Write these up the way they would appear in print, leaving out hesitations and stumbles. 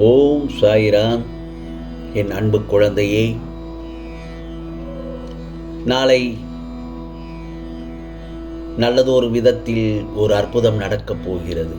ஓம் சாய்ராம். என் அன்பு குழந்தையே, நாளை நல்லதொரு விதத்தில் ஒரு அற்புதம் நடக்கப் போகிறது.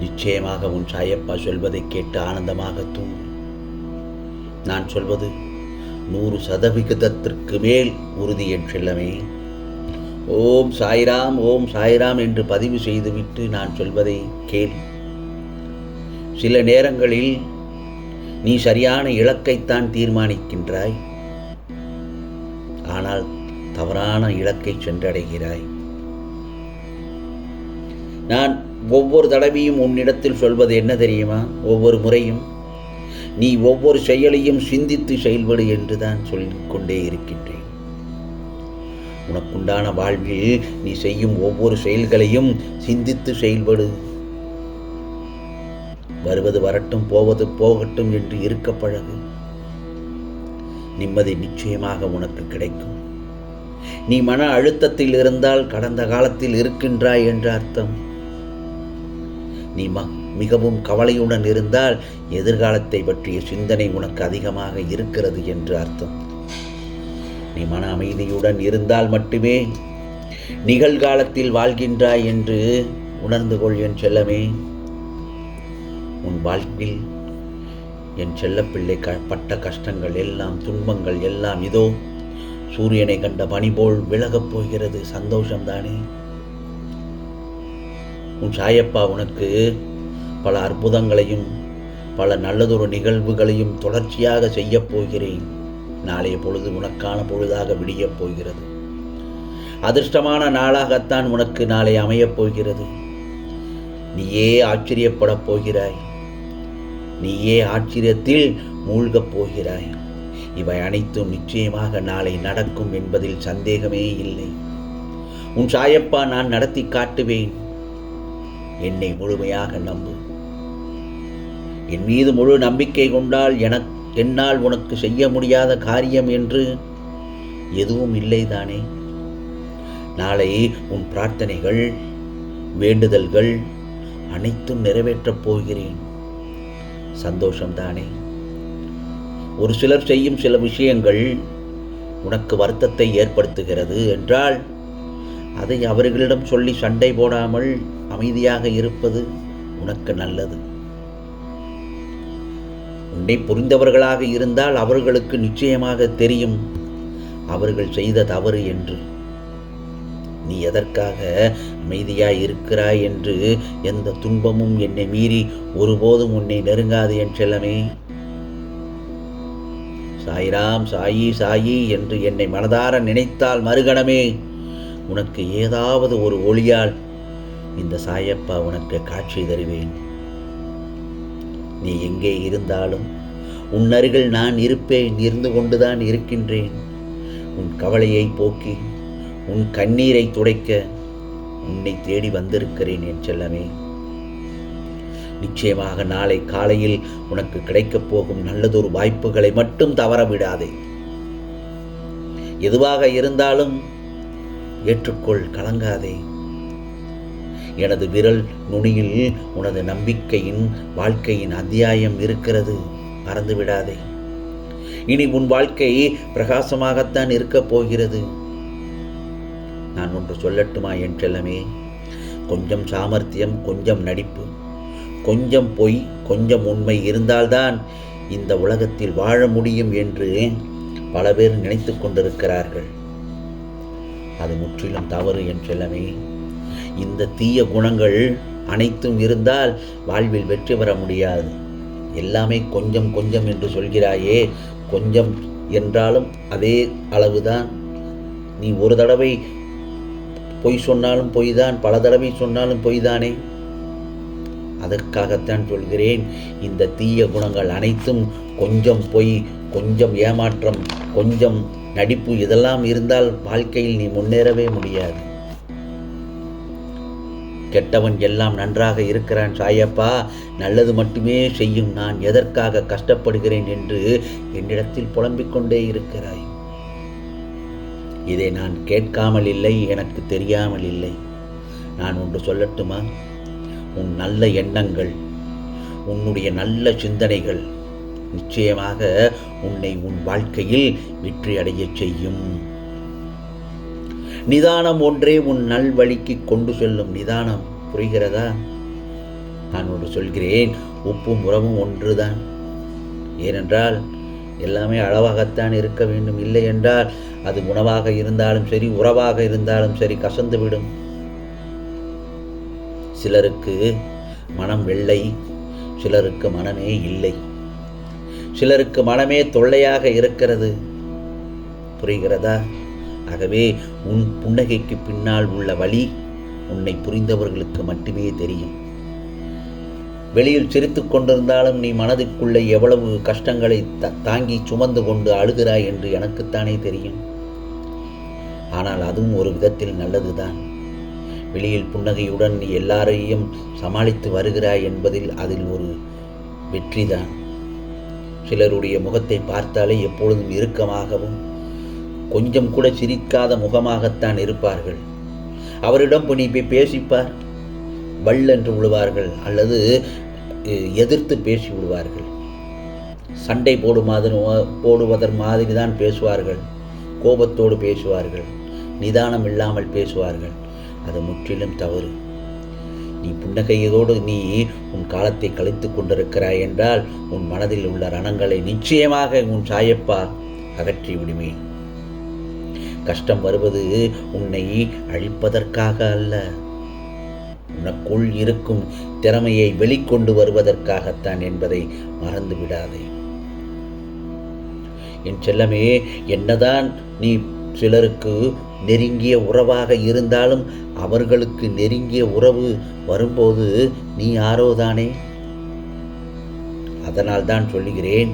நிச்சயமாக உன் சாயப்பா சொல்வதை கேட்டு ஆனந்தமாக தூங்கு. நான் சொல்வது 100% மேல் உறுதி என் செல்லமே. ஓம் சாய்ராம், ஓம் சாய்ராம் என்று பதிவு செய்துவிட்டு நான் சொல்வதை கேள். சில நேரங்களில் நீ சரியான இலக்கைத்தான் தீர்மானிக்கின்றாய், ஆனால் தவறான இலக்கை சென்றடைகிறாய். நான் ஒவ்வொரு தடவையும் உன்னிடத்தில் சொல்வது என்ன தெரியுமா? ஒவ்வொரு முறையும் நீ ஒவ்வொரு செயலையும் சிந்தித்து செயல்படு என்றுதான் சொல்லிக் கொண்டே இருக்கின்றேன். உனக்குண்டான வாழ்வில் நீ செய்யும் ஒவ்வொரு செயல்களையும் சிந்தித்து செயல்படு. வருவது வரட்டும், போவது போகட்டும் என்று இருக்க பழகு. நிம்மதி நிச்சயமாக உனக்கு கிடைக்கும். நீ மன அழுத்தத்தில் இருந்தால் கடந்த காலத்தில் இருக்கின்றாய் என்ற அர்த்தம். நீ மிகவும் கவலையுடன் இருந்தால் எதிர்காலத்தை பற்றிய சிந்தனை உனக்கு அதிகமாக இருக்கிறது என்று அர்த்தம். நீ மன அமைதியுடன் இருந்தால் மட்டுமே நிகழ்காலத்தில் வாழ்கின்றாய் என்று உணர்ந்து கொள் என் செல்லமே. உன் வாழ்வில் என் செல்லப்பிள்ளை பட்ட கஷ்டங்கள் எல்லாம், துன்பங்கள் எல்லாம் இதோ சூரியனை கண்ட பனி போல் விலகப் போகிறது. சந்தோஷம்தானே? உன் சாயப்பா உனக்கு பல அற்புதங்களையும் பல நல்லதொரு நிகழ்வுகளையும் தொடர்ச்சியாக செய்யப் போகிறேன். நாளைய பொழுது உனக்கான பொழுதாக விடியப் போகிறது. அதிர்ஷ்டமான நாளாகத்தான் உனக்கு நாளை அமையப் போகிறது. நீயே ஆச்சரியப்படப் போகிறாய். நீயே ஆச்சரியத்தில் மூழ்கப் போகிறாய். இவை அனைத்தும் நிச்சயமாக நாளை நடக்கும் என்பதில் சந்தேகமே இல்லை. உன் சாயப்பா நான் நடத்தி காட்டுவேன். என்னை முழுமையாக நம்பு. என் மீது முழு நம்பிக்கை கொண்டால் என்னால் உனக்கு செய்ய முடியாத காரியம் என்று எதுவும் இல்லைதானே? நாளை உன் பிரார்த்தனைகள், வேண்டுதல்கள் அனைத்தும் நிறைவேற்றப் போகிறேன். சந்தோஷம்தானே? ஒரு சிலர் செய்யும் சில விஷயங்கள் உனக்கு வருத்தத்தை ஏற்படுத்துகிறது என்றால் அதை அவர்களிடம் சொல்லி சண்டை போடாமல் அமைதியாக இருப்பது உனக்கு நல்லது. உன்னை புரிந்தவர்களாக இருந்தால் அவர்களுக்கு நிச்சயமாக தெரியும் அவர்கள் செய்த தவறு என்று. நீ எதற்காக அமைதியாய் இருக்கிறாய் என்று எந்த துன்பமும் என்னை மீறி ஒருபோதும் உன்னை நெருங்காது என் செல்லமே. சாய்ராம், சாயி சாயி என்று என்னை மனதார நினைத்தால் மறுகணமே உனக்கு ஏதாவது ஒரு ஒளியால் இந்த சாயப்பா உனக்கு காட்சி தருவேன். நீ எங்கே இருந்தாலும் உன் அருகில் நான் இருப்பேன். இருந்து கொண்டுதான் இருக்கின்றேன். உன் கவலையை போக்கி உன் கண்ணீரை துடைக்க உன்னை தேடி வந்திருக்கிறேன் என் செல்லமே. நிச்சயமாக நாளை காலையில் உனக்கு கிடைக்கப் போகும் நல்லதொரு வாய்ப்புகளை மட்டும் தவற விடாதே. எதுவாக இருந்தாலும் ஏற்றுக்கொள், கலங்காதே. எனது விரல் நுனியில் உனது நம்பிக்கையின் வாழ்க்கையின் அத்தியாயம் இருக்கிறது. மறந்து விடாதே. இனி உன் வாழ்க்கை பிரகாசமாகத்தான் இருக்கப் போகிறது. நான் ஒன்று சொல்லட்டுமா என் செல்லமே? கொஞ்சம் சாமர்த்தியம், கொஞ்சம் நடிப்பு, கொஞ்சம் பொய், கொஞ்சம் உண்மை இருந்தால்தான் இந்த உலகத்தில் வாழ முடியும் என்று பல பேர் நினைத்து கொண்டிருக்கிறார்கள். அது முற்றிலும் தவறு என் செல்லமே. இந்த தீய குணங்கள் அனைத்தும் இருந்தால் வாழ்வில் வெற்றி பெற முடியாது. எல்லாமே கொஞ்சம் கொஞ்சம் என்று சொல்கிறாயே, கொஞ்சம் என்றாலும் அதே அளவுதான். நீ ஒரு தடவை பொய் சொன்னாலும் பொய்தான், பல தடவை சொன்னாலும் பொய்தானே. அதற்காகத்தான் சொல்கிறேன், இந்த தீய குணங்கள் அனைத்தும் கொஞ்சம் பொய், கொஞ்சம் ஏமாற்றம், கொஞ்சம் நடிப்பு இதெல்லாம் இருந்தால் வாழ்க்கையில் நீ முன்னேறவே முடியாது. கெட்டவன் எல்லாம் நன்றாக இருக்கிறான் சாயப்பா, நல்லது மட்டுமே செய்யும் நான் எதற்காக கஷ்டப்படுகிறேன் என்று என்னிடத்தில் புலம்பிக் கொண்டே இருக்கிறாய். இதை நான் கேட்காமல் இல்லை, எனக்கு தெரியாமல் இல்லை. நான் ஒன்று சொல்லட்டுமா? உன் நல்ல எண்ணங்கள், உன்னுடைய நல்ல சிந்தனைகள் நிச்சயமாக உன்னை உன் வாழ்க்கையில் வெற்றி அடையச் செய்யும். நிதானம் ஒன்றே உன் நல்வழிக்கு கொண்டு செல்லும். நிதானம் புரிகிறதா? நான் ஒன்று சொல்கிறேன், உப்பும் உரமும் ஒன்றுதான். ஏனென்றால் எல்லாமே அளவாகத்தான் இருக்க வேண்டும். இல்லை என்றால் அது உணவாக இருந்தாலும் சரி, உறவாக இருந்தாலும் சரி, கசந்துவிடும். சிலருக்கு மனம் வெள்ளை, சிலருக்கு மனமே இல்லை. சிலருக்கு மனமே தொல்லையாக இருக்கிறது. புரிகிறதா? ஆகவே உன் புன்னகைக்கு பின்னால் உள்ள வழி உன்னை புரிந்தவர்களுக்கு மட்டுமே தெரியும். வெளியில் சிரித்து கொண்டிருந்தாலும் நீ மனதிற்குள்ளே எவ்வளவு கஷ்டங்களை தாங்கி சுமந்து கொண்டு அழுகிறாய் என்று எனக்குத்தானே தெரியும். ஆனால் அதுவும் ஒரு விதத்தில் நல்லதுதான். வெளியில் புன்னகையுடன் நீ எல்லாரையும் சமாளித்து வருகிறாய் என்பதில் அதில் ஒரு வெற்றிதான். சிலருடைய முகத்தை பார்த்தாலே எப்பொழுதும் இறுக்கமாகவும் கொஞ்சம் கூட சிரிக்காத முகமாகத்தான் இருப்பார்கள். அவரிடம் நீ போய் பேசிப்பார், வள் என்று விடுவார்கள், அல்லது எதிர்த்து பேசி விடுவார்கள். சண்டை போடுவதன் மாதிரி தான் பேசுவார்கள். கோபத்தோடு பேசுவார்கள், நிதானம் இல்லாமல் பேசுவார்கள். அது முற்றிலும் தவறு. நீ புன்னகையோடு நீ உன் காலத்தை கழித்து கொண்டிருக்கிறாய் என்றால் உன் மனதில் உள்ள ரணங்களை நிச்சயமாக உன் சாயப்பா அகற்றி விடுவேன். கஷ்டம் வருவது உன்னை அழிப்பதற்காக அல்ல, உனக்குள் இருக்கும் திறமையை வெளிக்கொண்டு வருவதற்காகத்தான் என்பதை மறந்து விடாதே. என் செல்லமே, என்னதான் நீ சிலருக்கு நெருங்கிய உறவாக இருந்தாலும் அவர்களுக்கு நெருங்கிய உறவு வரும்போது நீ யாரோதானே. அதனால் தான் சொல்லுகிறேன்,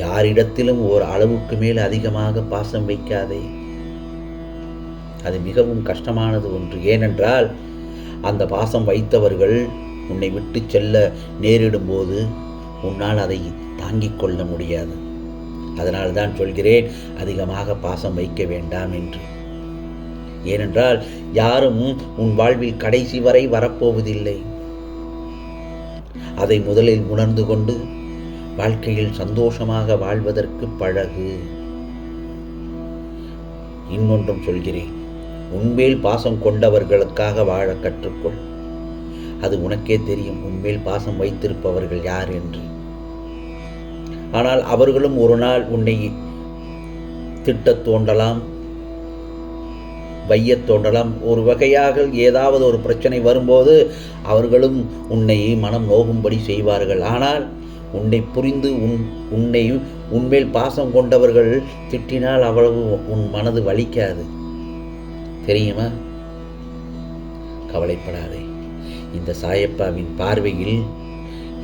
யாரிடத்திலும் ஒரு அளவுக்கு மேல் அதிகமாக பாசம் வைக்காதே. அது மிகவும் கஷ்டமானது ஒன்று. ஏனென்றால் அந்த பாசம் வைத்தவர்கள் உன்னை விட்டு செல்ல நேரிடும் போது உன்னால் அதை தாங்கிக் கொள்ள முடியாது. அதனால் தான் சொல்கிறேன், அதிகமாக பாசம் வைக்க வேண்டாம் என்று. ஏனென்றால் யாரும் உன் வாழ்வில் கடைசி வரை வரப்போவதில்லை. அதை முதலில் உணர்ந்து கொண்டு வாழ்க்கையில் சந்தோஷமாக வாழ்வதற்கு பழகு. இன்னொன்றும் சொல்கிறேன், உன்மேல் பாசம் கொண்டவர்களுக்காக வாழ கற்றுக்கொள். அது உனக்கே தெரியும் உன்மேல் பாசம் வைத்திருப்பவர்கள் யார் என்று. ஆனால் அவர்களும் ஒரு நாள் உன்னை திட்டத் தோண்டலாம், வையத் தோண்டலாம். ஒரு வகையாக ஏதாவது ஒரு பிரச்சனை வரும்போது அவர்களும் உன்னை மனம் நோகும்படி செய்வார்கள். ஆனால் உன்னை புரிந்து உன்மேல் பாசம் கொண்டவர்கள் திட்டினால் அவ்வளவு உன் மனது வலிக்காது, தெரியுமா? கவலைப்படாதே. இந்த சாயப்பாவின் பார்வையில்,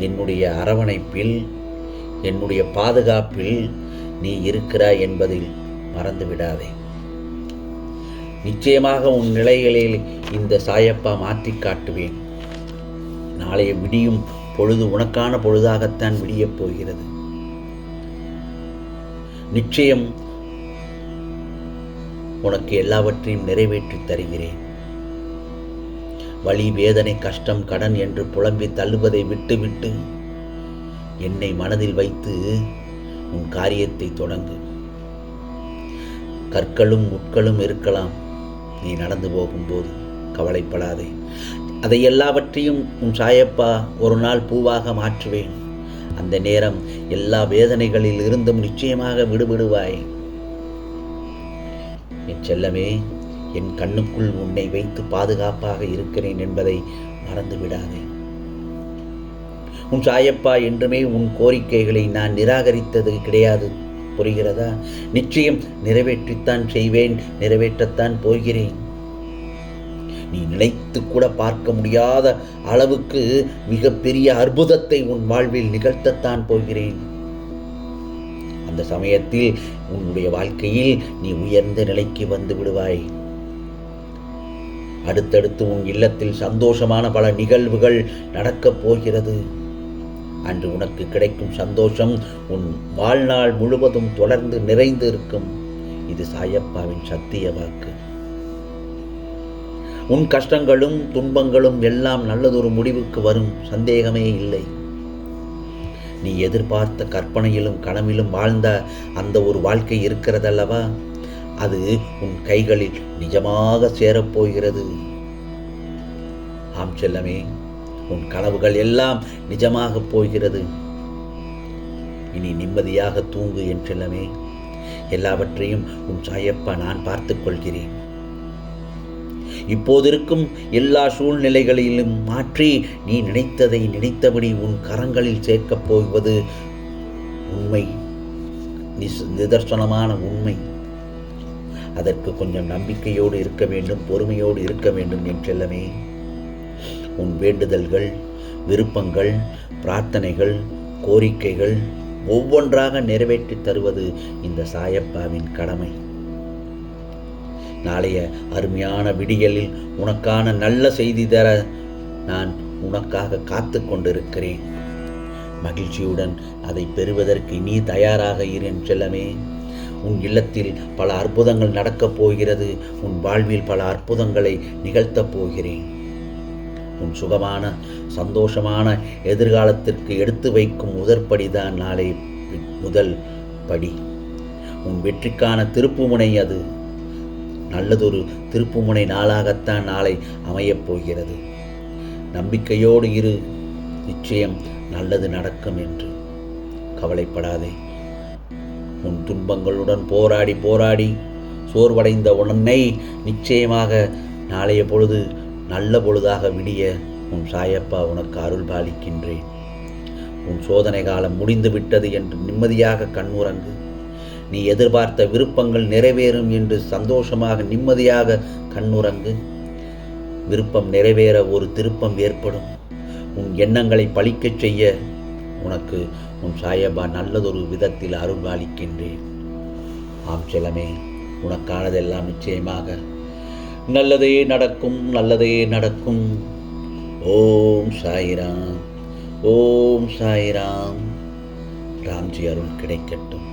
என்னுடைய அரவணைப்பில், என்னுடைய பாதுகாப்பில் நீ இருக்கிறாய் என்பதில் மறந்து விடாதே. நிச்சயமாக உன் நிலைகளில் இந்த சாயப்பா மாற்றி காட்டுவேன். நாளைய விடியும் பொழுது உனக்கான பொழுதாகத்தான் விடியப் போகிறது. நிச்சயம் உனக்கு எல்லாவற்றையும் நிறைவேற்றி தருகிறேன். வலி, வேதனை, கஷ்டம், கடன் என்று புலம்பி தள்ளுவதை விட்டுவிட்டு என்னை மனதில் வைத்து உன் காரியத்தை தொடங்கு. கற்களும் முட்களும் இருக்கலாம் நீ நடந்து போகும்போது, கவலைப்படாதே. அதை எல்லாவற்றையும் உன் சாயப்பா ஒரு நாள் பூவாக மாற்றுவேன். அந்த நேரம் எல்லா வேதனைகளில் இருந்தும் நிச்சயமாக விடுபடுவாய். என் செல்லமே, என் கண்ணுக்குள் உன்னை வைத்து பாதுகாப்பாக இருக்கிறேன் என்பதை மறந்து விடாதே. உன் சாயப்பா என்றுமே உன் கோரிக்கைகளை நான் நிராகரித்தது கிடையாது, புரிகிறதா? நிச்சயம் நிறைவேற்றித்தான் செய்வேன், நிறைவேற்றத்தான் போகிறேன். நீ நினைத்து கூட பார்க்க முடியாத அளவுக்கு மிகப்பெரிய அற்புதத்தை உன் வாழ்வில் நிகழ்த்தத்தான் போகிறேன். அந்த சமயத்தில் உன்னுடைய வாழ்க்கையில் நீ உயர்ந்த நிலைக்கு வந்து விடுவாய். அடுத்தடுத்து உன் இல்லத்தில் சந்தோஷமான பல நிகழ்வுகள் நடக்கப் போகிறது. அன்று உனக்கு கிடைக்கும் சந்தோஷம் உன் வாழ்நாள் முழுவதும் தொடர்ந்து நிறைந்து இருக்கும். இது சாயப்பாவின் சத்திய வாக்கு. உன் கஷ்டங்களும் துன்பங்களும் எல்லாம் நல்லதொரு முடிவுக்கு வரும், சந்தேகமே இல்லை. நீ எதிர்பார்த்த கற்பனையிலும் கனவிலும் வாழ்ந்த அந்த ஒரு வாழ்க்கை இருக்கிறதல்லவா, அது உன் கைகளில் நிஜமாக சேரப்போகிறது. ஆம் செல்லமே, உன் கனவுகள் எல்லாம் நிஜமாக போகிறது. இனி நிம்மதியாக தூங்கு என் செல்லமே. எல்லாவற்றையும் உன் சாயப்பா நான் பார்த்துக் கொள்கிறேன். இப்போதிருக்கும் எல்லா சூழ்நிலைகளிலும் மாற்றி நீ நினைத்ததை நினைத்தபடி உன் கரங்களில் சேர்க்கப் போவது உண்மை, நிதர்சனமான உண்மை. அதற்கு கொஞ்சம் நம்பிக்கையோடு இருக்க வேண்டும், பொறுமையோடு இருக்க வேண்டும் என் செல்லமே. உன் வேண்டுதல்கள், விருப்பங்கள், பிரார்த்தனைகள், கோரிக்கைகள் ஒவ்வொன்றாக நிறைவேற்றி தருவது இந்த சாயப்பாவின் கடமை. நாளைய அருமையான விடியலில் உனக்கான நல்ல செய்தி தர நான் உனக்காக காத்து கொண்டிருக்கிறேன். மகிழ்ச்சியுடன் அதை பெறுவதற்கு நீ தயாராக இரு செல்லமே. உன் இல்லத்தில் பல அற்புதங்கள் நடக்கப் போகிறது. உன் வாழ்வில் பல அற்புதங்களை நிகழ்த்தப் போகிறேன். உன் சுகமான சந்தோஷமான எதிர்காலத்திற்கு எடுத்து வைக்கும் முதற்படிதான் நாளை முதல் படி. உன் வெற்றிக்கான திருப்புமுனை அது. நல்லதொரு திருப்புமுனை நாளாகத்தான் நாளை அமையப் போகிறது. நம்பிக்கையோடு இரு, நிச்சயம் நல்லது நடக்கும் என்று கவலைப்படாதே. உன் துன்பங்களுடன் போராடி போராடி சோர்வடைந்த உன்னை நிச்சயமாக நாளைய பொழுது நல்ல பொழுதாக விடிய உன் சாயப்பா உனக்கு அருள் பாலிக்கின்றேன். உன் சோதனை காலம் முடிந்து விட்டது என்று நிம்மதியாக கண்ணுறங்கு. நீ எதிர்பார்த்த விருப்பங்கள் நிறைவேறும் என்று சந்தோஷமாக நிம்மதியாக கண்ணுறங்கு. விருப்பம் நிறைவேற ஒரு திருப்பம் ஏற்படும். உன் எண்ணங்களை பலிக்கச் செய்ய உனக்கு உன் சாயப்பா நல்லதொரு விதத்தில் அருள் பாலிக்கின்றேன். ஆம் செல்லமே, உனக்கானதெல்லாம் நிச்சயமாக நல்லதே நடக்கும், நல்லதே நடக்கும். ஓம் சாய்ராம், ஓம் சாய்ராம். ராம்ஜி அருள் கிடைக்கட்டும்.